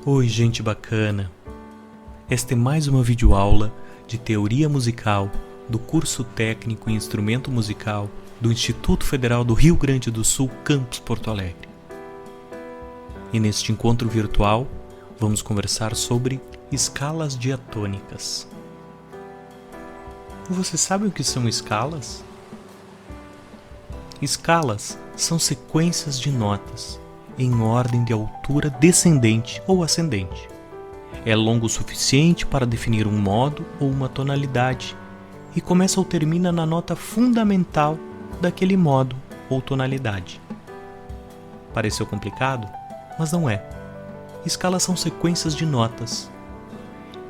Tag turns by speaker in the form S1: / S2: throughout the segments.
S1: Oi, gente bacana! Esta é mais uma videoaula de teoria musical do curso técnico em instrumento musical do Instituto Federal do Rio Grande do Sul, campus Porto Alegre. E neste encontro virtual, vamos conversar sobre escalas diatônicas. Você sabe o que são escalas? Escalas são sequências de notas em ordem de altura descendente ou ascendente. É longo o suficiente para definir um modo ou uma tonalidade e começa ou termina na nota fundamental daquele modo ou tonalidade. Pareceu complicado? Mas não é. Escalas são sequências de notas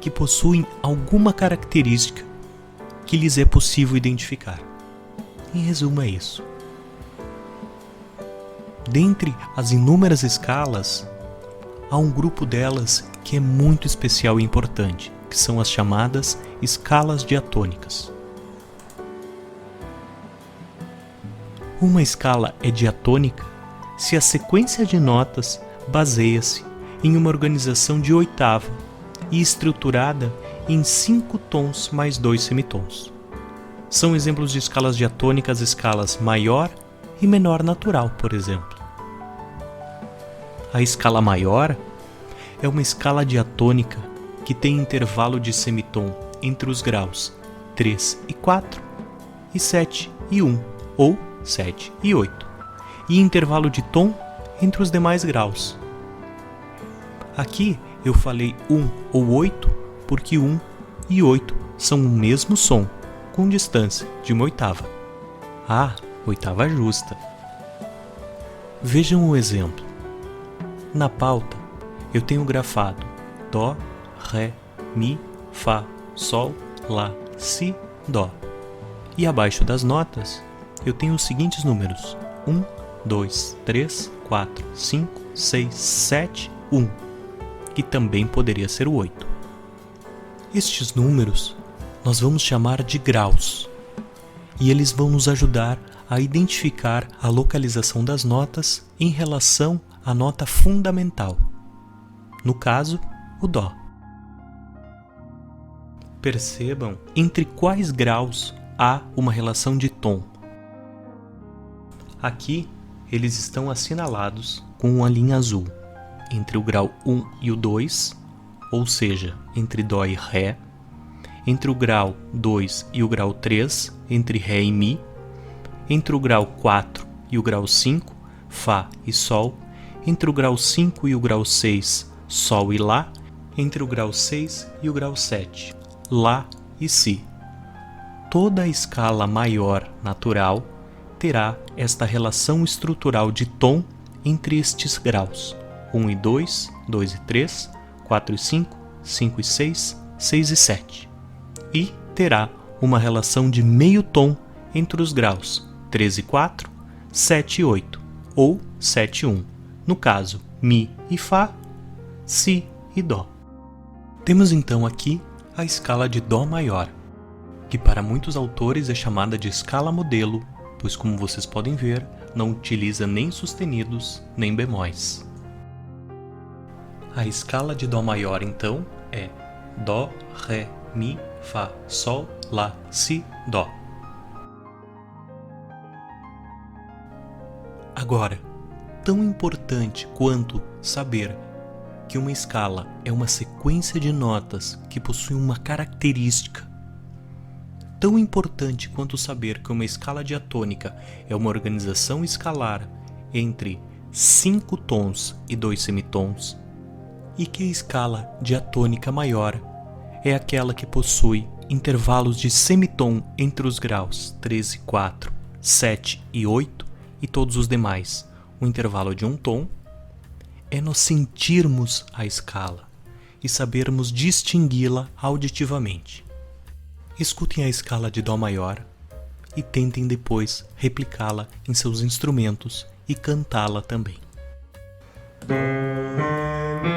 S1: que possuem alguma característica que lhes é possível identificar. Em resumo, é isso. Dentre as inúmeras escalas, há um grupo delas que é muito especial e importante, que são as chamadas escalas diatônicas. Uma escala é diatônica se a sequência de notas baseia-se em uma organização de oitava e estruturada em 5 tons mais 2 semitons. São exemplos de escalas diatônicas escalas maior e menor natural, por exemplo. A escala maior é uma escala diatônica que tem intervalo de semitom entre os graus 3 e 4 e 7 e 1, ou 7 e 8, e intervalo de tom entre os demais graus. Aqui eu falei 1 ou 8 porque 1 e 8 são o mesmo som, com distância de uma oitava. Ah, oitava justa. Vejam o exemplo. Na pauta, eu tenho grafado Dó, Ré, Mi, Fá, Sol, Lá, Si, Dó. E abaixo das notas, eu tenho os seguintes números: 1, 2, 3, 4, 5, 6, 7, 1, que também poderia ser o 8. Estes números nós vamos chamar de graus, e eles vão nos ajudar a identificar a localização das notas em relação à nota fundamental, no caso, o Dó. Percebam entre quais graus há uma relação de tom. Aqui, eles estão assinalados com uma linha azul, entre o grau 1 e o 2, ou seja, entre Dó e Ré, entre o grau 2 e o grau 3, entre Ré e Mi, entre o grau 4 e o grau 5, Fá e Sol, entre o grau 5 e o grau 6, Sol e Lá, entre o grau 6 e o grau 7, Lá e Si. Toda a escala maior natural terá esta relação estrutural de tom entre estes graus, 1 e 2, 2 e 3, 4 e 5, 5 e 6, 6 e 7. E terá uma relação de meio tom entre os graus 3 e 4, 7 e 8, ou 7 e 1, no caso Mi e Fá, Si e Dó. Temos então aqui a escala de Dó maior, que para muitos autores é chamada de escala modelo, pois como vocês podem ver, não utiliza nem sustenidos nem bemóis. A escala de Dó maior então é Dó, Ré, Mi, Fá, Sol, Lá, Si, Dó. Agora, tão importante quanto saber que uma escala é uma sequência de notas que possui uma característica, tão importante quanto saber que uma escala diatônica é uma organização escalar entre 5 tons e 2 semitons, e que a escala diatônica maior é aquela que possui intervalos de semitom entre os graus 3 e 4, 7 e 8 e todos os demais, um intervalo de um tom, é nós sentirmos a escala e sabermos distingui-la auditivamente. Escutem a escala de Dó maior e tentem depois replicá-la em seus instrumentos e cantá-la também. Dó, Ré, Mi,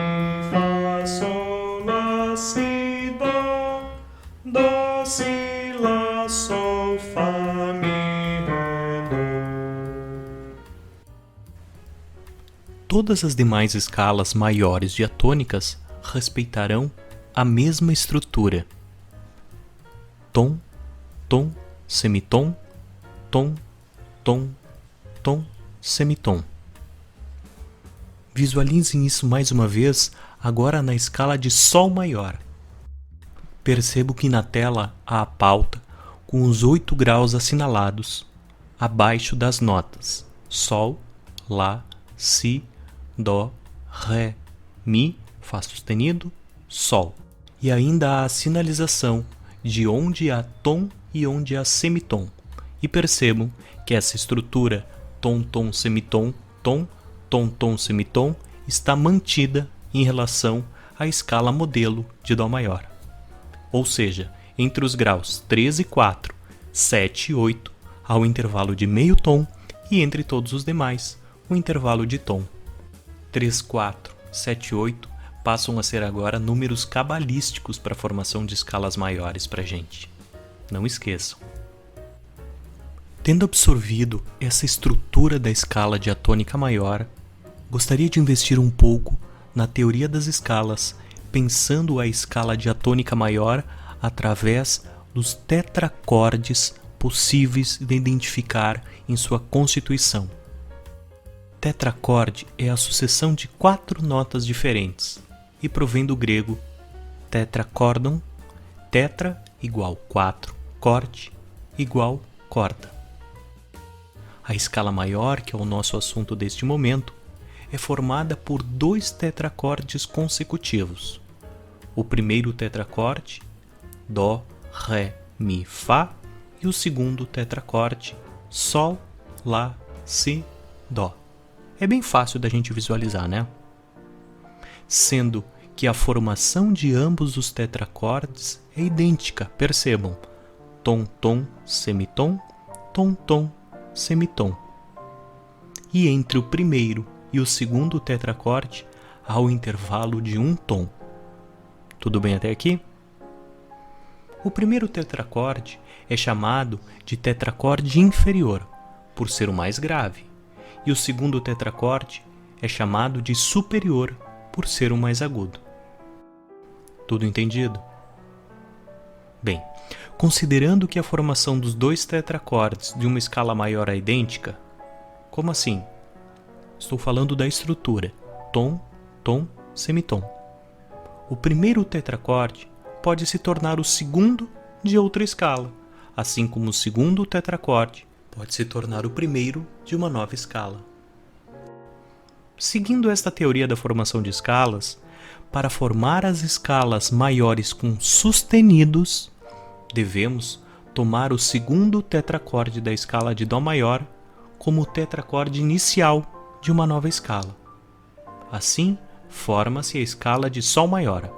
S1: Fá, Sol, Lá, Si, Dó. Dó, Si, Lá, Sol, Fá, Mi, Ré, Dó. Todas as demais escalas maiores diatônicas respeitarão a mesma estrutura: tom, tom, semitom, tom, tom, tom, semitom. Visualizem isso mais uma vez, agora na escala de Sol maior. Percebo que na tela há a pauta com os 8 graus assinalados abaixo das notas Sol, Lá, Si, Dó, Ré, Mi, Fá sustenido, Sol. E ainda há a sinalização de onde há tom e onde há semitom. E percebam que essa estrutura tom, tom, semitom, tom, tom, tom, semitom está mantida em relação à escala modelo de Dó maior. Ou seja, entre os graus 3 e 4, 7 e 8, há o intervalo de meio tom e entre todos os demais, o intervalo de tom. 3, 4, 7 e 8 passam a ser agora números cabalísticos para a formação de escalas maiores para a gente. Não esqueçam. Tendo absorvido essa estrutura da escala diatônica maior, gostaria de investir um pouco na teoria das escalas, pensando a escala diatônica maior através dos tetracordes possíveis de identificar em sua constituição. Tetracorde é a sucessão de 4 notas diferentes e provém do grego tetracordon, tetra igual 4, corte igual corda. A escala maior, que é o nosso assunto deste momento, é formada por 2 tetracordes consecutivos. O primeiro tetracorde, Dó, Ré, Mi, Fá, e o segundo tetracorde, Sol, Lá, Si, Dó. É bem fácil da gente visualizar, né? Sendo que a formação de ambos os tetracordes é idêntica, percebam. Tom, tom, semitom, tom, tom, semitom. E entre o primeiro e o segundo tetracorde há o intervalo de um tom. Tudo bem até aqui? O primeiro tetracorde é chamado de tetracorde inferior, por ser o mais grave, e o segundo tetracorde é chamado de superior, por ser o mais agudo. Tudo entendido? Bem, considerando que a formação dos 2 tetracordes de uma escala maior é idêntica, como assim? Estou falando da estrutura tom, tom, semitom. O primeiro tetracorde pode se tornar o segundo de outra escala, assim como o segundo tetracorde pode se tornar o primeiro de uma nova escala. Seguindo esta teoria da formação de escalas, para formar as escalas maiores com sustenidos, devemos tomar o segundo tetracorde da escala de Dó maior como o tetracorde inicial de uma nova escala. Assim, forma-se a escala de Sol maior.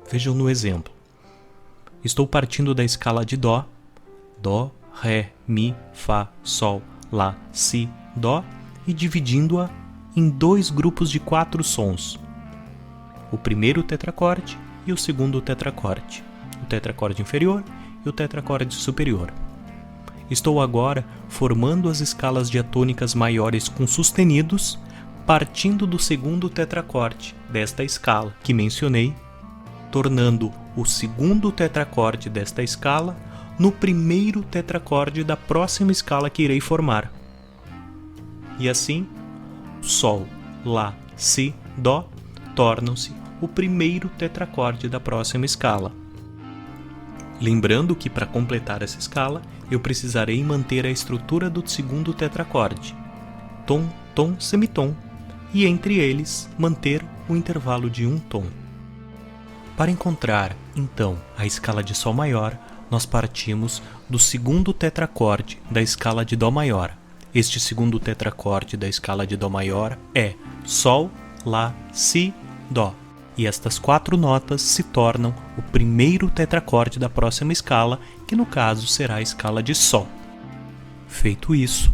S1: Vejam no exemplo. Estou partindo da escala de Dó, Dó, Ré, Mi, Fá, Sol, Lá, Si, Dó, e dividindo-a em 2 grupos de 4 sons. O primeiro tetracorde e o segundo tetracorde, o tetracorde inferior e o tetracorde superior. Estou agora formando as escalas diatônicas maiores com sustenidos, partindo do segundo tetracorde desta escala que mencionei, tornando o segundo tetracorde desta escala no primeiro tetracorde da próxima escala que irei formar. E assim, Sol, Lá, Si, Dó tornam-se o primeiro tetracorde da próxima escala. Lembrando que para completar essa escala, eu precisarei manter a estrutura do segundo tetracorde, tom, tom, semitom, e entre eles manter o intervalo de um tom. Para encontrar, então, a escala de Sol maior, nós partimos do segundo tetracorde da escala de Dó maior. Este segundo tetracorde da escala de Dó maior é Sol, Lá, Si, Dó. E estas 4 notas se tornam o primeiro tetracorde da próxima escala, que no caso será a escala de Sol. Feito isso,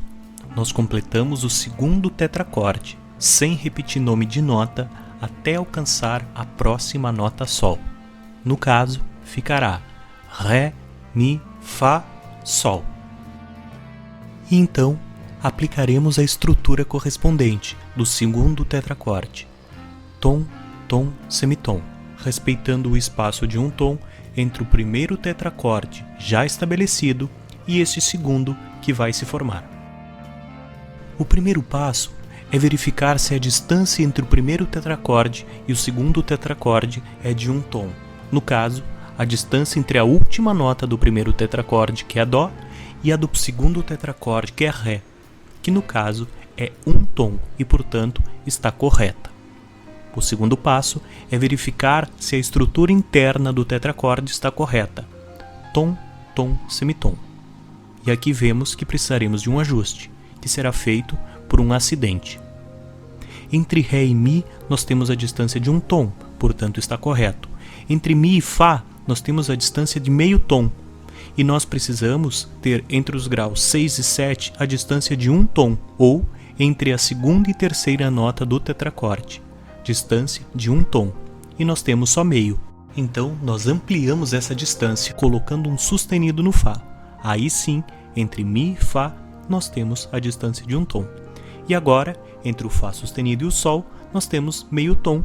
S1: nós completamos o segundo tetracorde, sem repetir nome de nota, até alcançar a próxima nota Sol. No caso, ficará Ré, Mi, Fá, Sol. E então, aplicaremos a estrutura correspondente do segundo tetracorde. Tom, tom, semitom, respeitando o espaço de um tom entre o primeiro tetracorde já estabelecido e este segundo que vai se formar. O primeiro passo é verificar se a distância entre o primeiro tetracorde e o segundo tetracorde é de um tom. No caso, a distância entre a última nota do primeiro tetracorde, que é Dó, e a do segundo tetracorde, que é Ré, que no caso é um tom e, portanto, está correta. O segundo passo é verificar se a estrutura interna do tetracorde está correta. Tom, tom, semitom. E aqui vemos que precisaremos de um ajuste, que será feito por um acidente. Entre Ré e Mi, nós temos a distância de um tom, portanto está correto. Entre Mi e Fá, nós temos a distância de meio tom. E nós precisamos ter entre os graus 6 e 7 a distância de um tom, ou entre a segunda e terceira nota do tetracorde, distância de um tom. E nós temos só meio. Então, nós ampliamos essa distância colocando um sustenido no Fá. Aí sim, entre Mi e Fá, nós temos a distância de um tom. E agora, entre o Fá sustenido e o Sol, nós temos meio tom,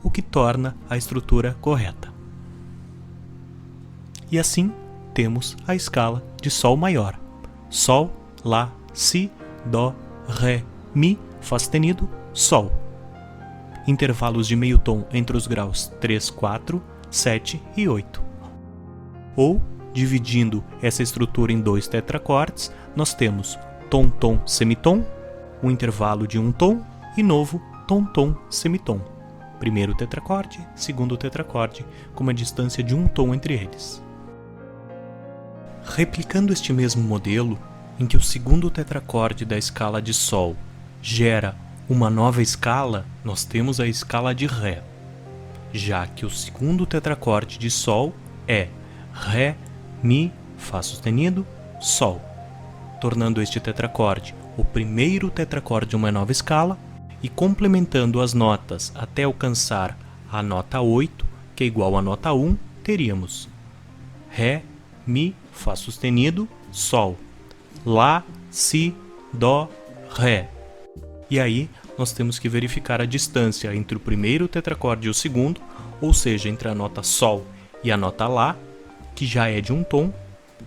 S1: o que torna a estrutura correta. E assim, temos a escala de Sol maior. Sol, Lá, Si, Dó, Ré, Mi, Fá sustenido, Sol. Intervalos de meio tom entre os graus 3, 4, 7 e 8. Ou, dividindo essa estrutura em dois tetracordes, nós temos tom, tom, semitom, um intervalo de um tom, e novo tom, tom, semitom. Primeiro tetracorde, segundo tetracorde, com uma distância de um tom entre eles. Replicando este mesmo modelo, em que o segundo tetracorde da escala de Sol gera uma nova escala, nós temos a escala de Ré, já que o segundo tetracorde de Sol é Ré, Mi, Fá sustenido, Sol, tornando este tetracorde o primeiro tetracorde de uma nova escala e complementando as notas até alcançar a nota 8, que é igual à nota 1, teríamos Ré, Mi, Fá sustenido, Sol, Lá, Si, Dó, Ré. E aí, nós temos que verificar a distância entre o primeiro tetracorde e o segundo, ou seja, entre a nota Sol e a nota Lá, que já é de um tom,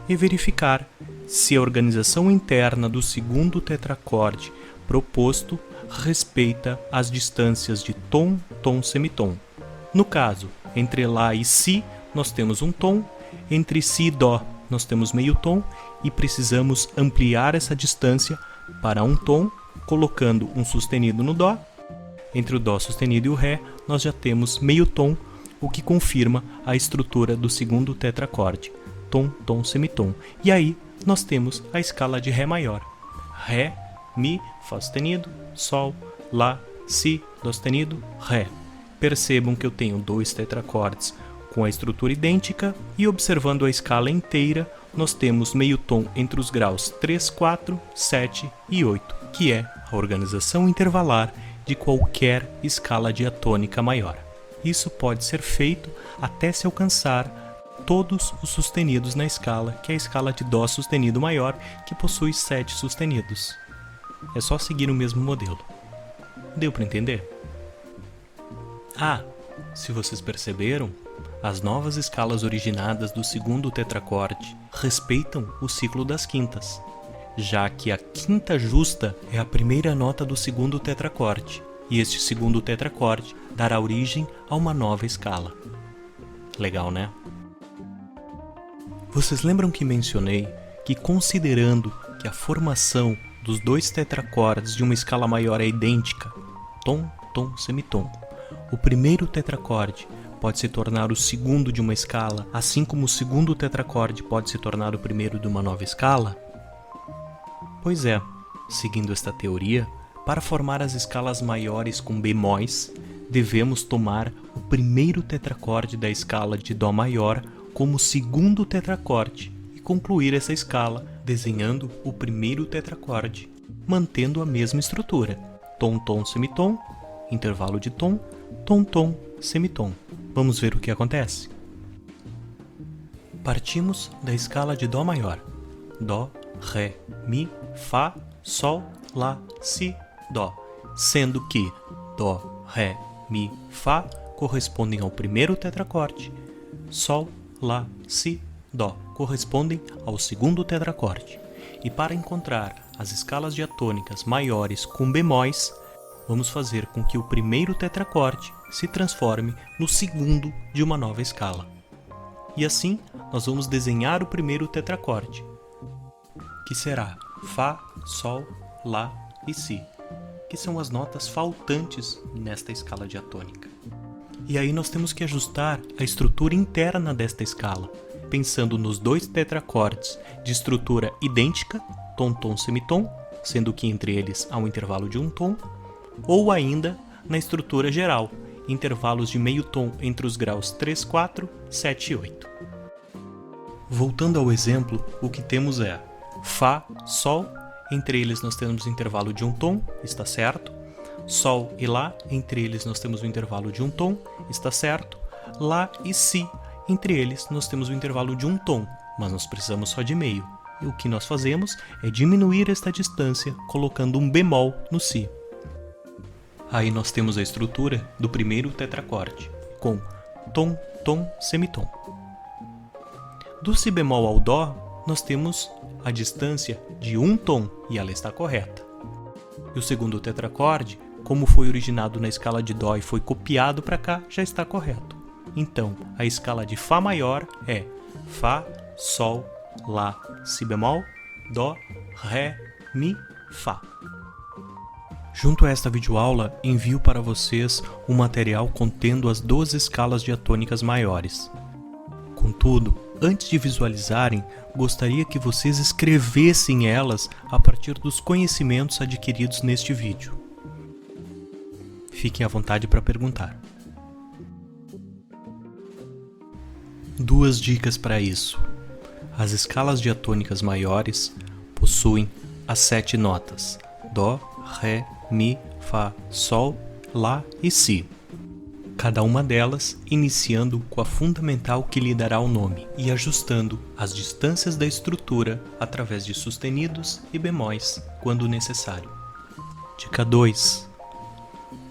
S1: e verificar se a organização interna do segundo tetracorde proposto respeita as distâncias de tom, tom, semitom. No caso, entre Lá e Si, nós temos um tom, entre Si e Dó, nós temos meio tom, e precisamos ampliar essa distância para um tom, colocando um sustenido no Dó. Entre o Dó sustenido e o Ré, nós já temos meio tom, o que confirma a estrutura do segundo tetracorde, tom, tom, semitom. E aí, nós temos a escala de Ré maior. Ré, Mi, Fá sustenido, Sol, Lá, Si, Dó sustenido, Ré. Percebam que eu tenho dois tetracordes com a estrutura idêntica e, observando a escala inteira, nós temos meio tom entre os graus 3, 4, 7 e 8, que é a organização intervalar de qualquer escala diatônica maior. Isso pode ser feito até se alcançar todos os sustenidos na escala, que é a escala de Dó sustenido maior, que possui 7 sustenidos. É só seguir o mesmo modelo. Deu para entender? Ah, se vocês perceberam, as novas escalas originadas do segundo tetracorde respeitam o ciclo das quintas, já que a quinta justa é a primeira nota do segundo tetracorde, e este segundo tetracorde dará origem a uma nova escala. Legal, né? Vocês lembram que mencionei que, considerando que a formação dos dois tetracordes de uma escala maior é idêntica, tom, tom, semitom, o primeiro tetracorde pode se tornar o segundo de uma escala, assim como o segundo tetracorde pode se tornar o primeiro de uma nova escala? Pois é, seguindo esta teoria, para formar as escalas maiores com bemóis, devemos tomar o primeiro tetracorde da escala de Dó maior como segundo tetracorde e concluir essa escala desenhando o primeiro tetracorde, mantendo a mesma estrutura: tom, tom, semitom, intervalo de tom, tom, tom, semitom. Vamos ver o que acontece? Partimos da escala de Dó maior. Dó, Ré, Mi, Fá, Sol, Lá, Si, Dó, sendo que Dó, Ré, Mi, Fá correspondem ao primeiro tetracorde, Sol, Lá, Si, Dó correspondem ao segundo tetracorde. E para encontrar as escalas diatônicas maiores com bemóis, vamos fazer com que o primeiro tetracorde se transforme no segundo de uma nova escala. E assim, nós vamos desenhar o primeiro tetracorde, que será Fá, Sol, Lá e Si, que são as notas faltantes nesta escala diatônica. E aí nós temos que ajustar a estrutura interna desta escala, pensando nos dois tetracordes de estrutura idêntica, tom, tom, semitom, sendo que entre eles há um intervalo de um tom, ou ainda na estrutura geral, intervalos de meio tom entre os graus 3, 4, 7 e 8. Voltando ao exemplo, o que temos é Fá, Sol, entre eles nós temos um intervalo de um tom, está certo. Sol e Lá, entre eles nós temos um intervalo de um tom, está certo. Lá e Si, entre eles nós temos um intervalo de um tom, mas nós precisamos só de meio. E o que nós fazemos é diminuir esta distância colocando um bemol no Si. Aí nós temos a estrutura do primeiro tetracorde, com tom, tom, semitom. Do Si bemol ao Dó, nós temos a distância de um tom, e ela está correta. E o segundo tetracorde, como foi originado na escala de Dó e foi copiado para cá, já está correto. Então, a escala de Fá maior é Fá, Sol, Lá, Si bemol, Dó, Ré, Mi, Fá. Junto a esta videoaula, envio para vocês um material contendo as 12 escalas diatônicas maiores. Contudo, antes de visualizarem, gostaria que vocês escrevessem elas a partir dos conhecimentos adquiridos neste vídeo. Fiquem à vontade para perguntar. 2 dicas para isso. As escalas diatônicas maiores possuem as 7 notas Dó, Ré, Mi, Fá, Sol, Lá e Si. Cada uma delas iniciando com a fundamental que lhe dará o nome e ajustando as distâncias da estrutura através de sustenidos e bemóis quando necessário. Dica 2.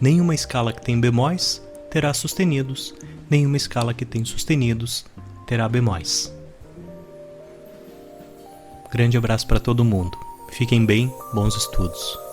S1: Nenhuma escala que tem bemóis terá sustenidos, nenhuma escala que tem sustenidos terá bemóis. Grande abraço para todo mundo. Fiquem bem, bons estudos.